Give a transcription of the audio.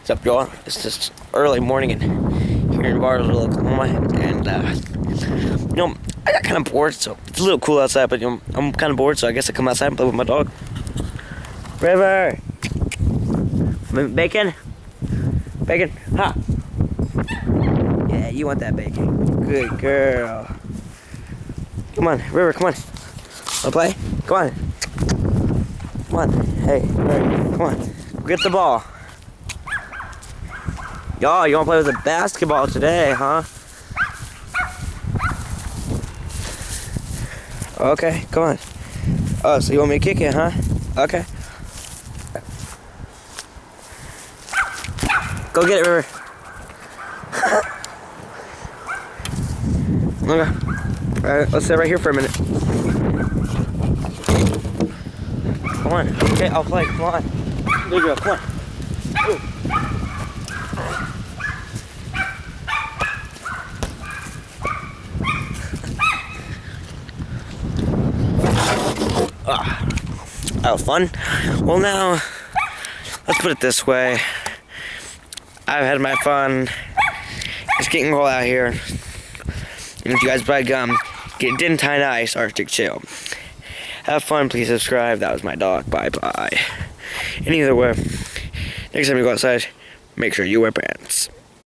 What's up, y'all? It's just early morning and here in Bartlesville, Oklahoma, and I got kind of bored, so it's a little cool outside, but I'm kind of bored, so I guess I come outside and play with my dog. River! Bacon? Bacon? Ha! Yeah, you want that bacon. Good girl. Come on, River, come on. Wanna play? Come on. Come on. Hey, River, come on. Go get the ball. Y'all, you wanna play with the basketball today, huh? Okay, come on. Oh, so you want me to kick it, huh? Okay. Go get it, River. Okay. Alright, let's sit right here for a minute. Come on. Okay, I'll play. Come on. There you go. Come on. Ooh. That was fun. Well, now, let's put it this way. I've had my fun. It's getting cold out here. And if you guys buy gum, get Din Tai Nice Arctic Chill. Have fun, please subscribe. That was my dog. Bye-bye. And either way, next time you go outside, make sure you wear pants.